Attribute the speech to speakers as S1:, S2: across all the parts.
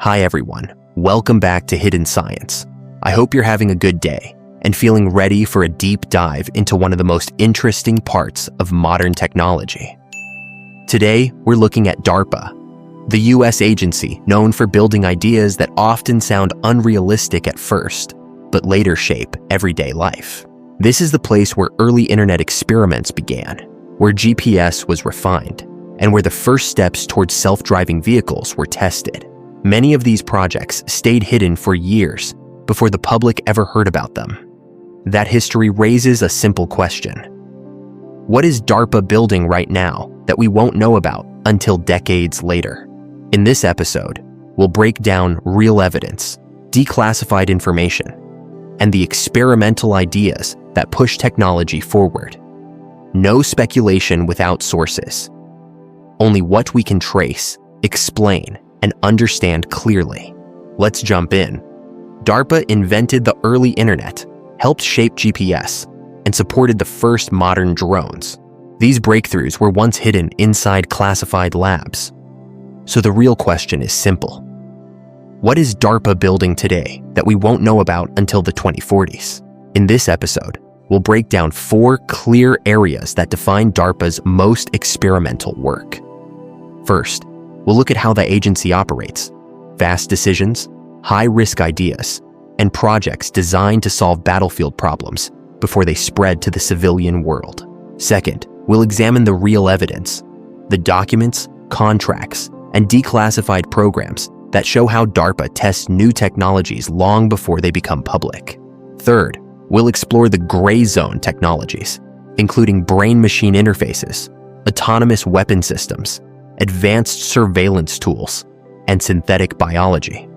S1: Hi everyone, welcome back to Hidden Science. I hope you're having a good day and feeling ready for a deep dive into one of the most interesting parts of modern technology. Today, we're looking at DARPA, the US agency known for building ideas that often sound unrealistic at first, but later shape everyday life. This is the place where early internet experiments began, where GPS was refined, and where the first steps towards self-driving vehicles were tested. Many of these projects stayed hidden for years before the public ever heard about them. That history raises a simple question. What is DARPA building right now that we won't know about until decades later? In this episode, we'll break down real evidence, declassified information, and the experimental ideas that push technology forward. No speculation without sources. Only what we can trace, explain, and understand clearly. Let's jump in. DARPA invented the early internet, helped shape GPS, and supported the first modern drones. These breakthroughs were once hidden inside classified labs. So the real question is simple. What is DARPA building today that we won't know about until the 2040s? In this episode, we'll break down 4 clear areas that define DARPA's most experimental work. First, we'll look at how the agency operates: fast decisions, high-risk ideas, and projects designed to solve battlefield problems before they spread to the civilian world. Second, we'll examine the real evidence, the documents, contracts, and declassified programs that show how DARPA tests new technologies long before they become public. Third, we'll explore the gray zone technologies, including brain-machine interfaces, autonomous weapon systems, advanced surveillance tools, and synthetic biology.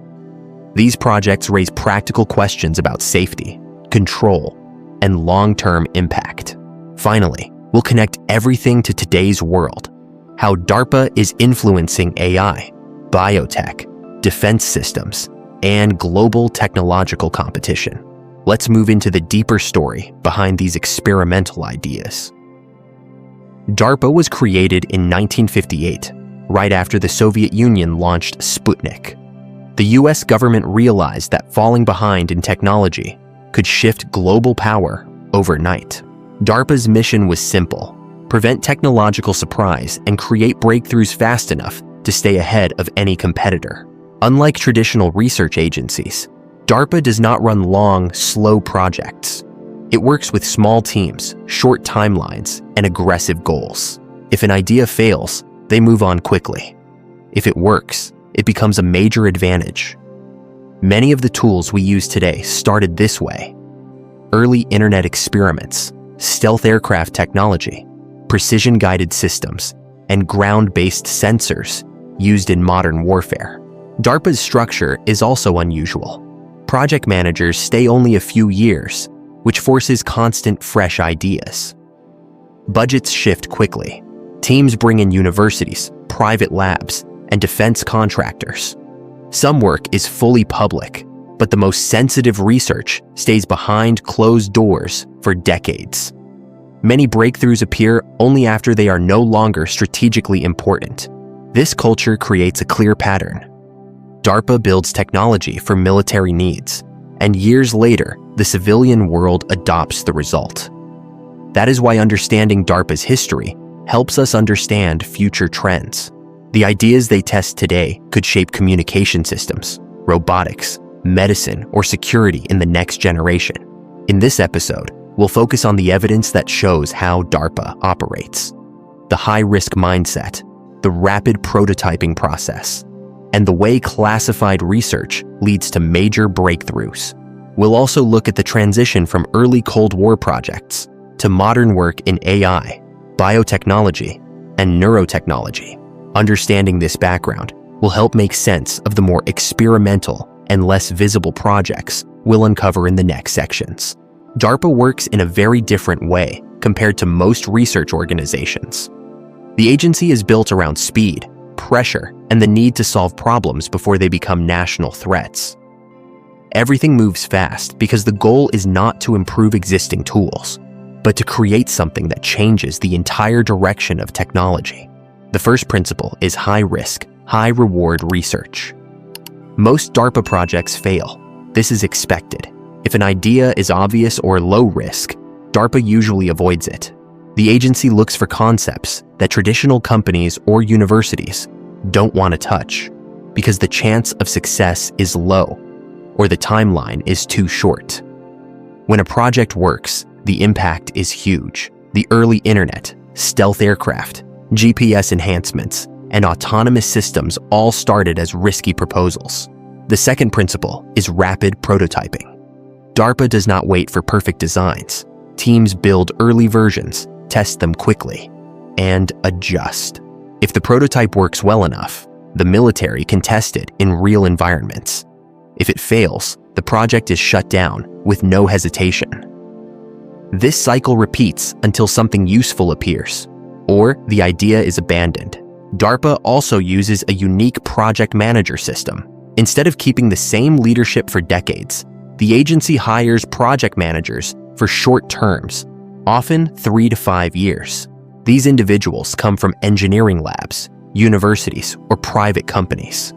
S1: These projects raise practical questions about safety, control, and long-term impact. Finally, we'll connect everything to today's world, how DARPA is influencing AI, biotech, defense systems, and global technological competition. Let's move into the deeper story behind these experimental ideas. DARPA was created in 1958, right after the Soviet Union launched Sputnik. The US government realized that falling behind in technology could shift global power overnight. DARPA's mission was simple: prevent technological surprise and create breakthroughs fast enough to stay ahead of any competitor. Unlike traditional research agencies, DARPA does not run long, slow projects. It works with small teams, short timelines, and aggressive goals. If an idea fails, they move on quickly. If it works, it becomes a major advantage. Many of the tools we use today started this way: early internet experiments, stealth aircraft technology, precision-guided systems, and ground-based sensors used in modern warfare. DARPA's structure is also unusual. Project managers stay only a few years, which forces constant fresh ideas. Budgets shift quickly. Teams bring in universities, private labs, and defense contractors. Some work is fully public, but the most sensitive research stays behind closed doors for decades. Many breakthroughs appear only after they are no longer strategically important. This culture creates a clear pattern. DARPA builds technology for military needs, and years later, the civilian world adopts the result. That is why understanding DARPA's history helps us understand future trends. The ideas they test today could shape communication systems, robotics, medicine, or security in the next generation. In this episode, we'll focus on the evidence that shows how DARPA operates: the high-risk mindset, the rapid prototyping process, and the way classified research leads to major breakthroughs. We'll also look at the transition from early Cold War projects to modern work in AI, biotechnology, and neurotechnology. Understanding this background will help make sense of the more experimental and less visible projects we'll uncover in the next sections. DARPA works in a very different way compared to most research organizations. The agency is built around speed, pressure, and the need to solve problems before they become national threats. Everything moves fast because the goal is not to improve existing tools, but to create something that changes the entire direction of technology. The first principle is high-risk, high-reward research. Most DARPA projects fail. This is expected. If an idea is obvious or low risk, DARPA usually avoids it. The agency looks for concepts that traditional companies or universities don't want to touch because the chance of success is low or the timeline is too short. When a project works, the impact is huge. The early internet, stealth aircraft, GPS enhancements, and autonomous systems all started as risky proposals. The second principle is rapid prototyping. DARPA does not wait for perfect designs. Teams build early versions, test them quickly, and adjust. If the prototype works well enough, the military can test it in real environments. If it fails, the project is shut down with no hesitation. This cycle repeats until something useful appears, or the idea is abandoned. DARPA also uses a unique project manager system. Instead of keeping the same leadership for decades, the agency hires project managers for short terms, often 3 to 5 years. These individuals come from engineering labs, universities, or private companies.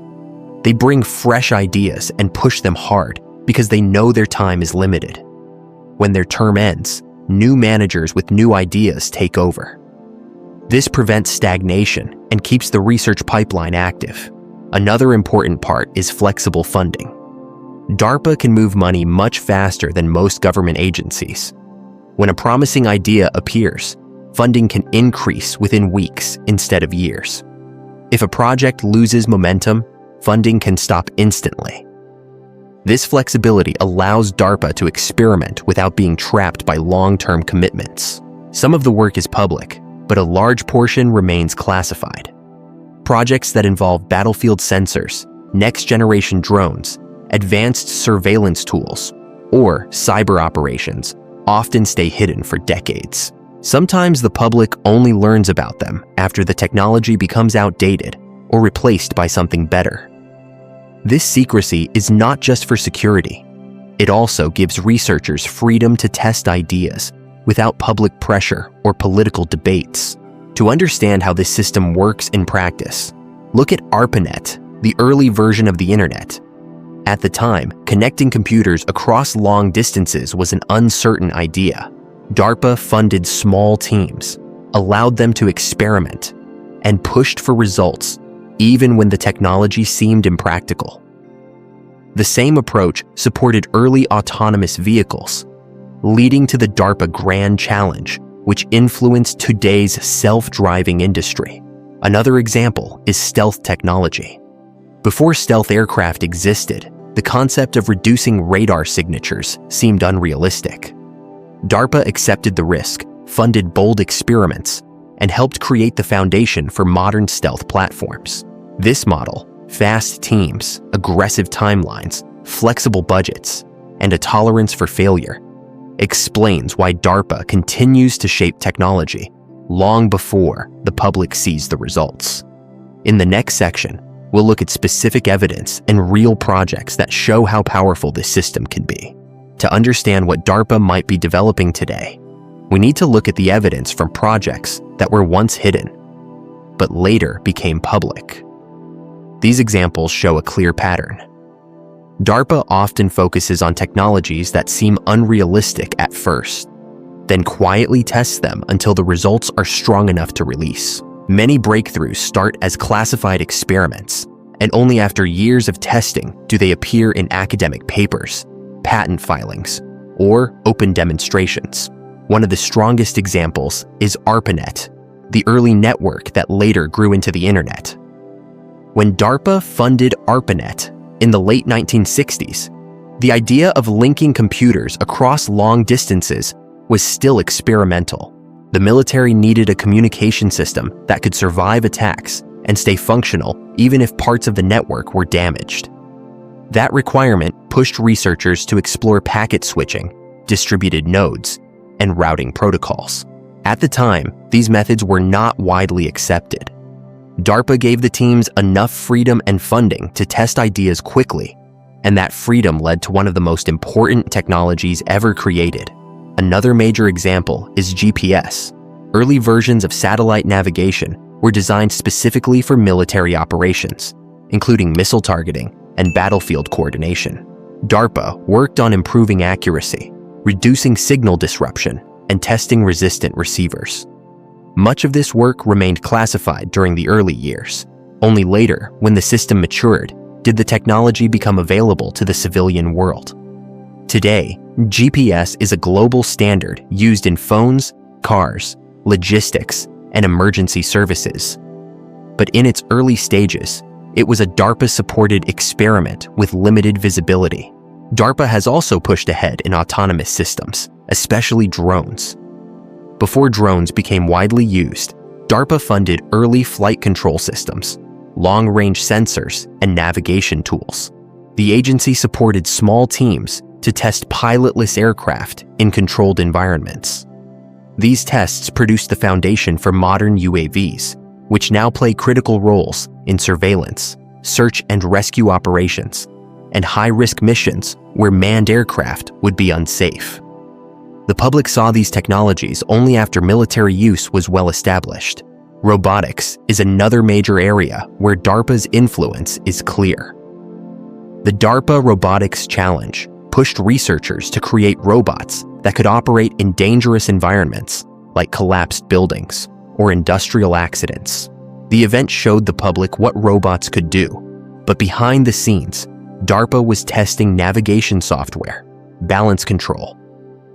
S1: They bring fresh ideas and push them hard because they know their time is limited. When their term ends, new managers with new ideas take over. This prevents stagnation and keeps the research pipeline active. Another important part is flexible funding. DARPA can move money much faster than most government agencies. When a promising idea appears, funding can increase within weeks instead of years. If a project loses momentum, funding can stop instantly. This flexibility allows DARPA to experiment without being trapped by long-term commitments. Some of the work is public, but a large portion remains classified. Projects that involve battlefield sensors, next-generation drones, advanced surveillance tools, or cyber operations often stay hidden for decades. Sometimes the public only learns about them after the technology becomes outdated or replaced by something better. This secrecy is not just for security. It also gives researchers freedom to test ideas without public pressure or political debates. To understand how this system works in practice, look at ARPANET, the early version of the internet. At the time, connecting computers across long distances was an uncertain idea. DARPA funded small teams, allowed them to experiment, and pushed for results even when the technology seemed impractical. The same approach supported early autonomous vehicles, leading to the DARPA Grand Challenge, which influenced today's self-driving industry. Another example is stealth technology. Before stealth aircraft existed, the concept of reducing radar signatures seemed unrealistic. DARPA accepted the risk, funded bold experiments, and helped create the foundation for modern stealth platforms. This model, fast teams, aggressive timelines, flexible budgets, and a tolerance for failure, explains why DARPA continues to shape technology long before the public sees the results. In the next section, we'll look at specific evidence and real projects that show how powerful this system can be. To understand what DARPA might be developing today, we need to look at the evidence from projects that were once hidden, but later became public. These examples show a clear pattern. DARPA often focuses on technologies that seem unrealistic at first, then quietly tests them until the results are strong enough to release. Many breakthroughs start as classified experiments, and only after years of testing do they appear in academic papers, patent filings, or open demonstrations. One of the strongest examples is ARPANET, the early network that later grew into the internet. When DARPA funded ARPANET in the late 1960s, the idea of linking computers across long distances was still experimental. The military needed a communication system that could survive attacks and stay functional even if parts of the network were damaged. That requirement pushed researchers to explore packet switching, distributed nodes, and routing protocols. At the time, these methods were not widely accepted. DARPA gave the teams enough freedom and funding to test ideas quickly, and that freedom led to one of the most important technologies ever created. Another major example is GPS. Early versions of satellite navigation were designed specifically for military operations, including missile targeting and battlefield coordination. DARPA worked on improving accuracy, reducing signal disruption, and testing resistant receivers. Much of this work remained classified during the early years. Only later, when the system matured, did the technology become available to the civilian world. Today, GPS is a global standard used in phones, cars, logistics, and emergency services. But in its early stages, it was a DARPA-supported experiment with limited visibility. DARPA has also pushed ahead in autonomous systems, especially drones. Before drones became widely used, DARPA funded early flight control systems, long-range sensors, and navigation tools. The agency supported small teams to test pilotless aircraft in controlled environments. These tests produced the foundation for modern UAVs, which now play critical roles in surveillance, search and rescue operations, and high-risk missions where manned aircraft would be unsafe. The public saw these technologies only after military use was well established. Robotics is another major area where DARPA's influence is clear. The DARPA Robotics Challenge pushed researchers to create robots that could operate in dangerous environments like collapsed buildings or industrial accidents. The event showed the public what robots could do, but behind the scenes, DARPA was testing navigation software, balance control,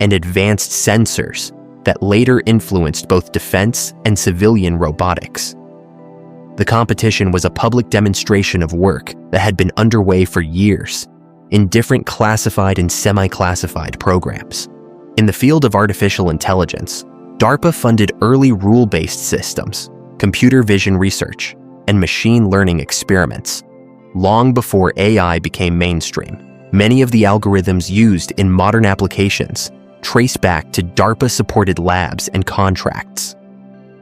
S1: and advanced sensors that later influenced both defense and civilian robotics. The competition was a public demonstration of work that had been underway for years in different classified and semi-classified programs. In the field of artificial intelligence, DARPA funded early rule-based systems, computer vision research, and machine learning experiments. Long before AI became mainstream, many of the algorithms used in modern applications trace back to DARPA-supported labs and contracts.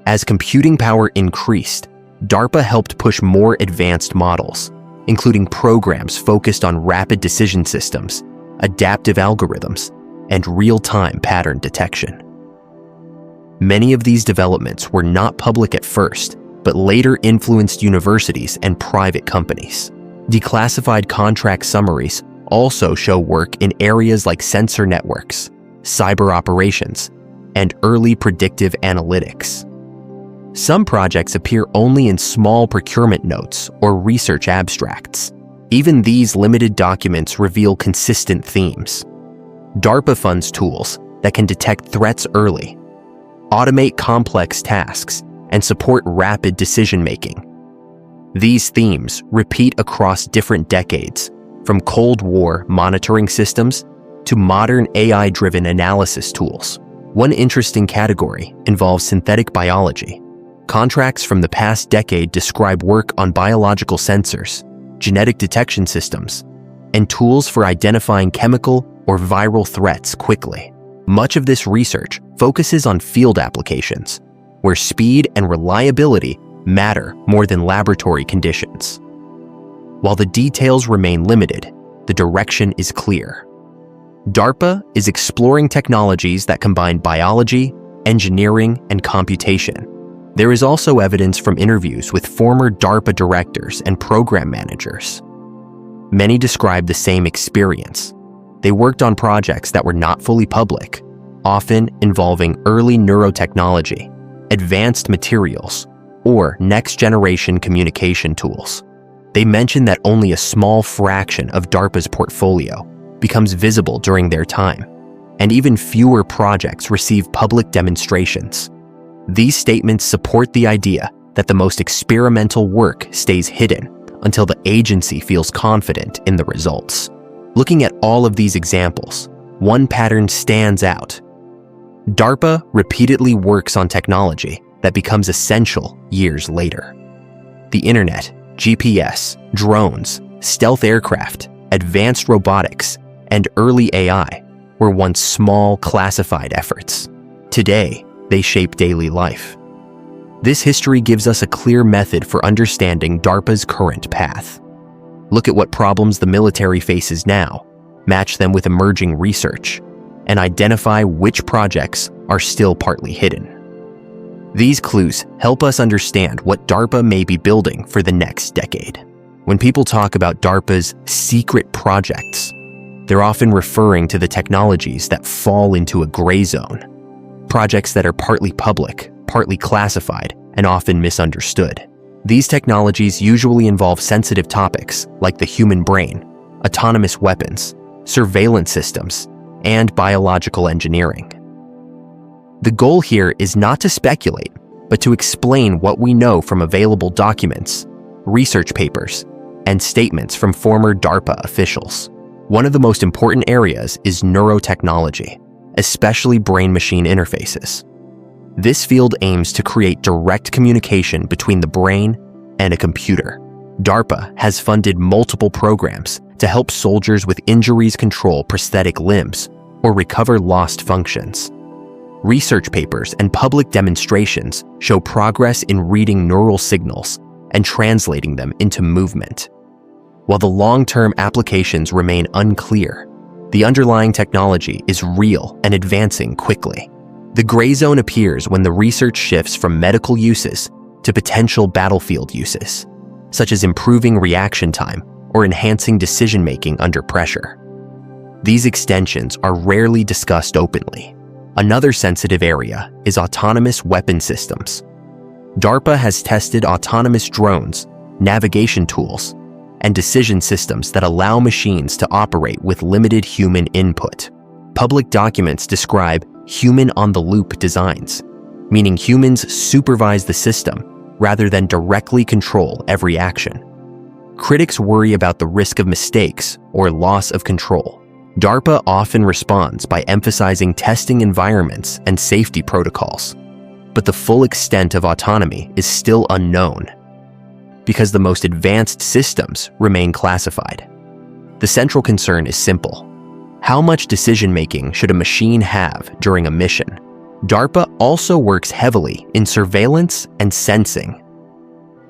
S1: As computing power increased, DARPA helped push more advanced models, including programs focused on rapid decision systems, adaptive algorithms, and real-time pattern detection. Many of these developments were not public at first, but later influenced universities and private companies. Declassified contract summaries also show work in areas like sensor networks, cyber operations, and early predictive analytics. Some projects appear only in small procurement notes or research abstracts. Even these limited documents reveal consistent themes. DARPA funds tools that can detect threats early, automate complex tasks, and support rapid decision-making. These themes repeat across different decades, from Cold War monitoring systems to modern AI-driven analysis tools. One interesting category involves synthetic biology. Contracts from the past decade describe work on biological sensors, genetic detection systems, and tools for identifying chemical or viral threats quickly. Much of this research focuses on field applications, where speed and reliability matter more than laboratory conditions. While the details remain limited, the direction is clear. DARPA is exploring technologies that combine biology, engineering, and computation. There is also evidence from interviews with former DARPA directors and program managers. Many describe the same experience. They worked on projects that were not fully public, often involving early neurotechnology, advanced materials, or next-generation communication tools. They mention that only a small fraction of DARPA's portfolio becomes visible during their time, and even fewer projects receive public demonstrations. These statements support the idea that the most experimental work stays hidden until the agency feels confident in the results. Looking at all of these examples, one pattern stands out. DARPA repeatedly works on technology that becomes essential years later. The internet, GPS, drones, stealth aircraft, advanced robotics, and early AI were once small, classified efforts. Today, they shape daily life. This history gives us a clear method for understanding DARPA's current path. Look at what problems the military faces now, match them with emerging research, and identify which projects are still partly hidden. These clues help us understand what DARPA may be building for the next decade. When people talk about DARPA's secret projects, they're often referring to the technologies that fall into a gray zone, projects that are partly public, partly classified, and often misunderstood. These technologies usually involve sensitive topics like the human brain, autonomous weapons, surveillance systems, and biological engineering. The goal here is not to speculate, but to explain what we know from available documents, research papers, and statements from former DARPA officials. One of the most important areas is neurotechnology, especially brain-machine interfaces. This field aims to create direct communication between the brain and a computer. DARPA has funded multiple programs to help soldiers with injuries control prosthetic limbs or recover lost functions. Research papers and public demonstrations show progress in reading neural signals and translating them into movement. While the long-term applications remain unclear, the underlying technology is real and advancing quickly. The gray zone appears when the research shifts from medical uses to potential battlefield uses, such as improving reaction time or enhancing decision-making under pressure. These extensions are rarely discussed openly. Another sensitive area is autonomous weapon systems. DARPA has tested autonomous drones, navigation tools, and decision systems that allow machines to operate with limited human input. Public documents describe human-on-the-loop designs, meaning humans supervise the system rather than directly control every action. Critics worry about the risk of mistakes or loss of control. DARPA often responds by emphasizing testing environments and safety protocols, but the full extent of autonomy is still unknown because the most advanced systems remain classified. The central concern is simple. How much decision-making should a machine have during a mission? DARPA also works heavily in surveillance and sensing.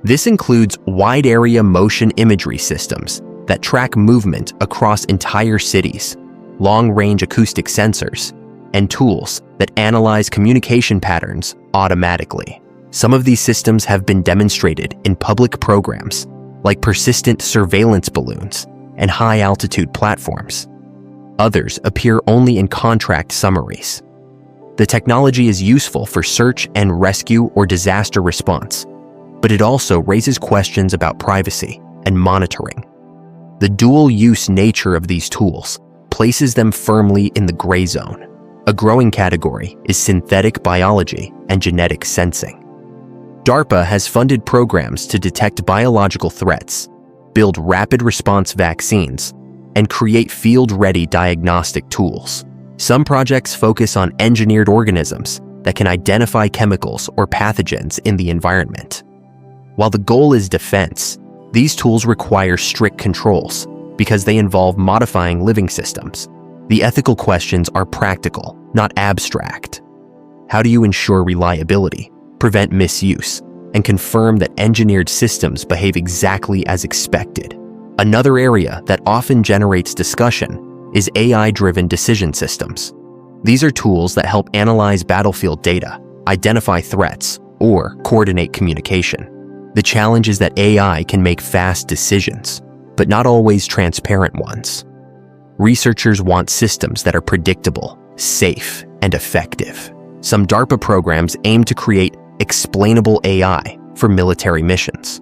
S1: This includes wide-area motion imagery systems that track movement across entire cities, long-range acoustic sensors, and tools that analyze communication patterns automatically. Some of these systems have been demonstrated in public programs, like persistent surveillance balloons and high-altitude platforms. Others appear only in contract summaries. The technology is useful for search and rescue or disaster response, but it also raises questions about privacy and monitoring. The dual-use nature of these tools places them firmly in the gray zone. A growing category is synthetic biology and genetic sensing. DARPA has funded programs to detect biological threats, build rapid response vaccines, and create field-ready diagnostic tools. Some projects focus on engineered organisms that can identify chemicals or pathogens in the environment. While the goal is defense, these tools require strict controls because they involve modifying living systems. The ethical questions are practical, not abstract. How do you ensure reliability, prevent misuse, and confirm that engineered systems behave exactly as expected? Another area that often generates discussion is AI-driven decision systems. These are tools that help analyze battlefield data, identify threats, or coordinate communication. The challenge is that AI can make fast decisions, but not always transparent ones. Researchers want systems that are predictable, safe, and effective. Some DARPA programs aim to create explainable AI for military missions.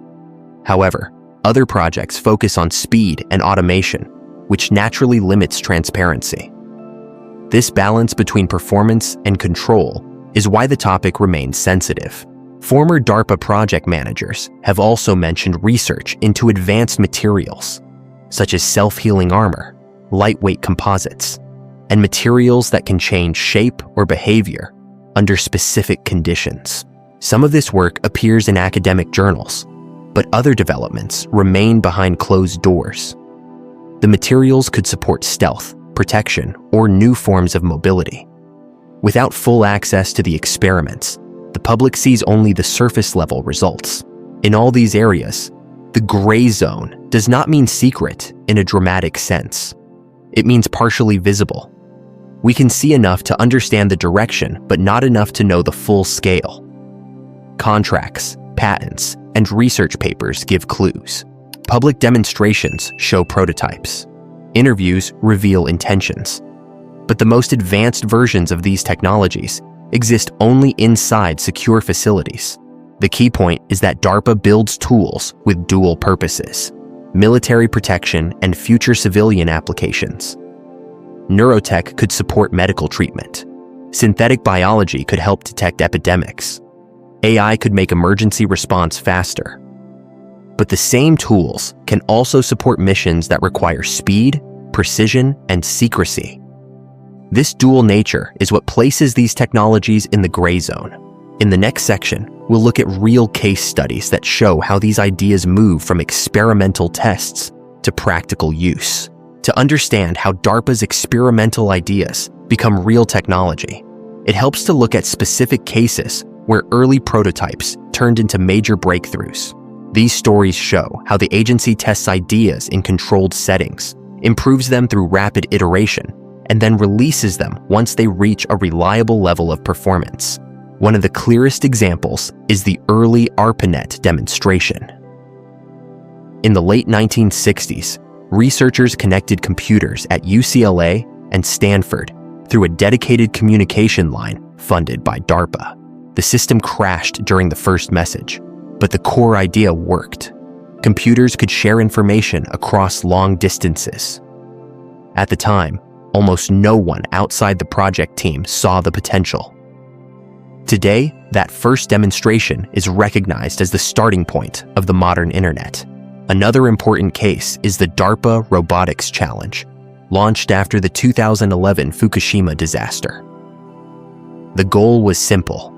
S1: However, other projects focus on speed and automation, which naturally limits transparency. This balance between performance and control is why the topic remains sensitive. Former DARPA project managers have also mentioned research into advanced materials, such as self-healing armor, lightweight composites, and materials that can change shape or behavior under specific conditions. Some of this work appears in academic journals, but other developments remain behind closed doors. The materials could support stealth, protection, or new forms of mobility. Without full access to the experiments, the public sees only the surface-level results. In all these areas, the gray zone does not mean secret in a dramatic sense. It means partially visible. We can see enough to understand the direction, but not enough to know the full scale. Contracts, patents, and research papers give clues. Public demonstrations show prototypes. Interviews reveal intentions. But the most advanced versions of these technologies exist only inside secure facilities. The key point is that DARPA builds tools with dual purposes: military protection and future civilian applications. Neurotech could support medical treatment. Synthetic biology could help detect epidemics. AI could make emergency response faster. But the same tools can also support missions that require speed, precision, and secrecy. This dual nature is what places these technologies in the gray zone. In the next section, we'll look at real case studies that show how these ideas move from experimental tests to practical use. To understand how DARPA's experimental ideas become real technology, it helps to look at specific cases where early prototypes turned into major breakthroughs. These stories show how the agency tests ideas in controlled settings, improves them through rapid iteration, and then releases them once they reach a reliable level of performance. One of the clearest examples is the early ARPANET demonstration. In the late 1960s, researchers connected computers at UCLA and Stanford through a dedicated communication line funded by DARPA. The system crashed during the first message, but the core idea worked. Computers could share information across long distances. At the time, almost no one outside the project team saw the potential. Today, that first demonstration is recognized as the starting point of the modern internet. Another important case is the DARPA Robotics Challenge, launched after the 2011 Fukushima disaster. The goal was simple: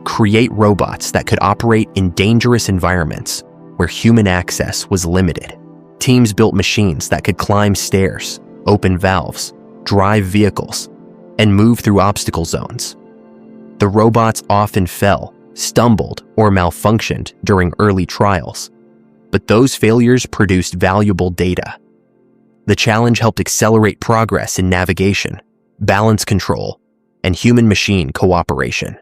S1: create robots that could operate in dangerous environments where human access was limited. Teams built machines that could climb stairs, open valves, drive vehicles, and move through obstacle zones. The robots often fell, stumbled, or malfunctioned during early trials, but those failures produced valuable data. The challenge helped accelerate progress in navigation, balance control, and human-machine cooperation.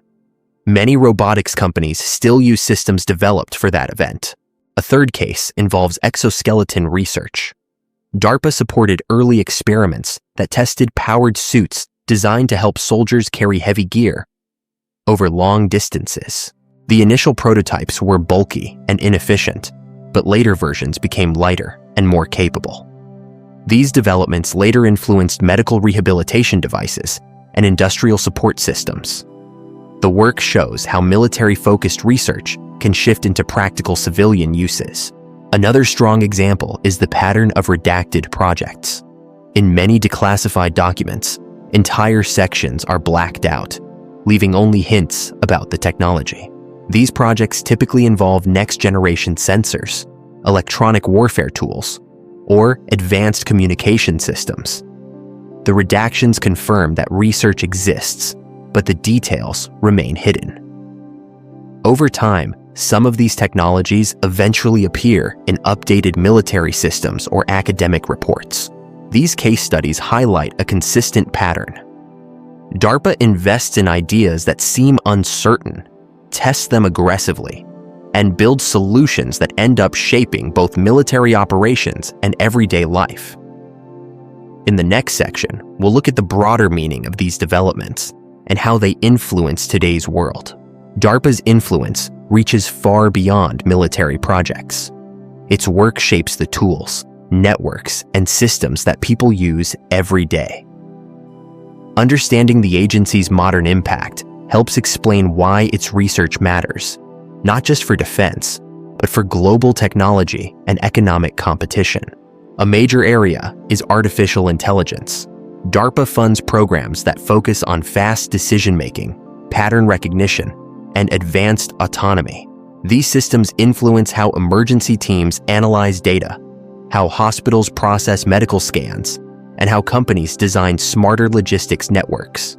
S1: Many robotics companies still use systems developed for that event. A third case involves exoskeleton research. DARPA supported early experiments that tested powered suits designed to help soldiers carry heavy gear over long distances. The initial prototypes were bulky and inefficient, but later versions became lighter and more capable. These developments later influenced medical rehabilitation devices and industrial support systems. The work shows how military-focused research can shift into practical civilian uses. Another strong example is the pattern of redacted projects. In many declassified documents, entire sections are blacked out, leaving only hints about the technology. These projects typically involve next-generation sensors, electronic warfare tools, or advanced communication systems. The redactions confirm that research exists, but the details remain hidden. Over time, some of these technologies eventually appear in updated military systems or academic reports. These case studies highlight a consistent pattern. DARPA invests in ideas that seem uncertain, tests them aggressively, and builds solutions that end up shaping both military operations and everyday life. In the next section, we'll look at the broader meaning of these developments and how they influence today's world. DARPA's influence reaches far beyond military projects. Its work shapes the tools, networks, and systems that people use every day. Understanding the agency's modern impact helps explain why its research matters, not just for defense, but for global technology and economic competition. A major area is artificial intelligence. DARPA funds programs that focus on fast decision-making, pattern recognition, and advanced autonomy. These systems influence how emergency teams analyze data, how hospitals process medical scans, and how companies design smarter logistics networks.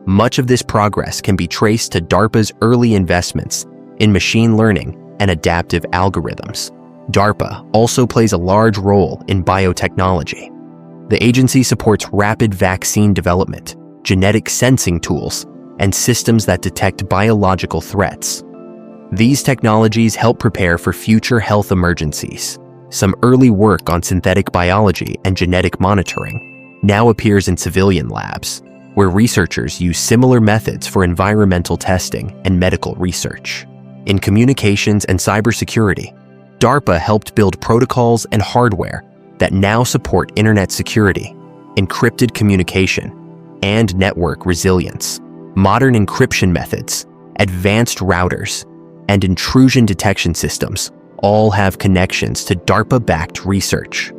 S1: Much of this progress can be traced to DARPA's early investments in machine learning and adaptive algorithms. DARPA also plays a large role in biotechnology. The agency supports rapid vaccine development, genetic sensing tools, and systems that detect biological threats. These technologies help prepare for future health emergencies. some early work on synthetic biology and genetic monitoring now appears in civilian labs, where researchers use similar methods for environmental testing and medical research. In communications and cybersecurity, DARPA helped build protocols and hardware that now support internet security, encrypted communication, and network resilience. Modern encryption methods, advanced routers, and intrusion detection systems all have connections to DARPA-backed research.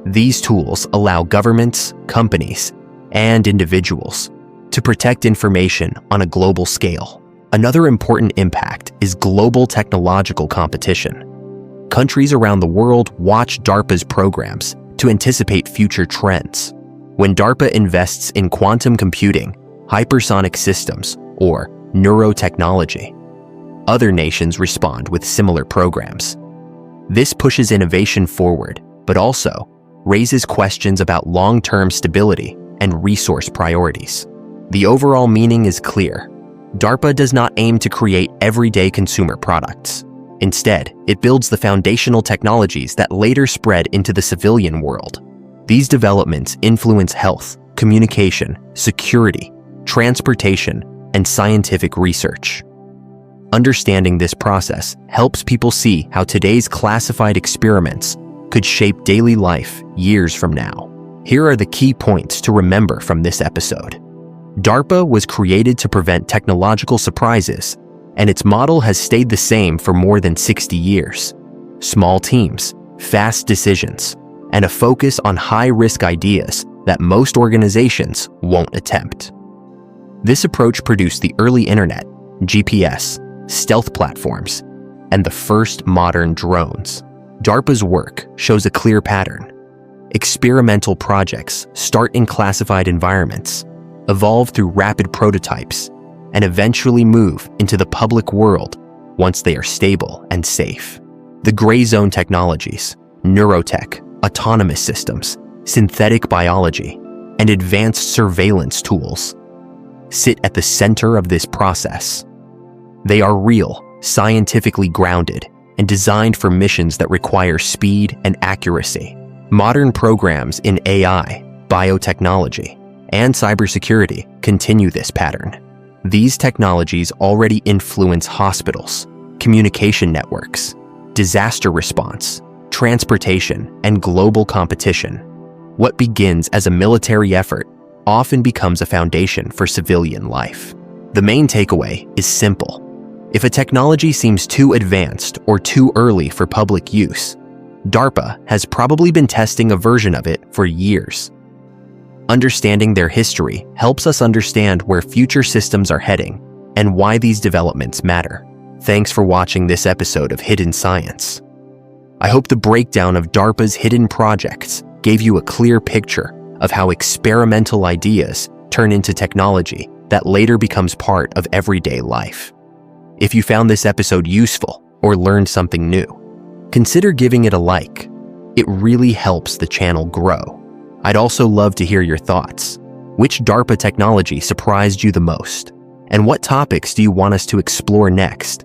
S1: These tools allow governments, companies, and individuals to protect information on a global scale. Another important impact is global technological competition. Countries around the world watch DARPA's programs to anticipate future trends. When DARPA invests in quantum computing, hypersonic systems, or neurotechnology, other nations respond with similar programs. This pushes innovation forward, but also raises questions about long-term stability and resource priorities. The overall meaning is clear. DARPA does not aim to create everyday consumer products. Instead, it builds the foundational technologies that later spread into the civilian world. These developments influence health, communication, security, transportation, and scientific research. Understanding this process helps people see how today's classified experiments could shape daily life years from now. Here are the key points to remember from this episode. DARPA was created to prevent technological surprises, and its model has stayed the same for more than 60 years. Small teams, fast decisions, and a focus on high-risk ideas that most organizations won't attempt. This approach produced the early internet, GPS, stealth platforms, and the first modern drones. DARPA's work shows a clear pattern. Experimental projects start in classified environments, evolve through rapid prototypes, and eventually move into the public world once they are stable and safe. The gray zone technologies, neurotech, autonomous systems, synthetic biology, and advanced surveillance tools sit at the center of this process. They are real, scientifically grounded, and designed for missions that require speed and accuracy. Modern programs in AI, biotechnology, and cybersecurity continue this pattern. These technologies already influence hospitals, communication networks, disaster response, transportation, and global competition. What begins as a military effort often becomes a foundation for civilian life. The main takeaway is simple. If a technology seems too advanced or too early for public use, DARPA has probably been testing a version of it for years. Understanding their history helps us understand where future systems are heading and why these developments matter. Thanks for watching this episode of Hidden Science. I hope the breakdown of DARPA's hidden projects gave you a clear picture of how experimental ideas turn into technology that later becomes part of everyday life. If you found this episode useful or learned something new, consider giving it a like. It really helps the channel grow. I'd also love to hear your thoughts. Which DARPA technology surprised you the most? And what topics do you want us to explore next?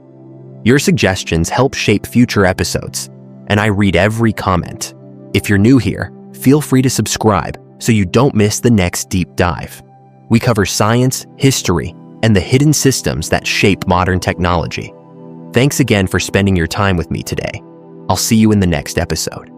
S1: Your suggestions help shape future episodes, and I read every comment. If you're new here, feel free to subscribe so you don't miss the next deep dive. We cover science, history, and the hidden systems that shape modern technology. Thanks again for spending your time with me today. I'll see you in the next episode.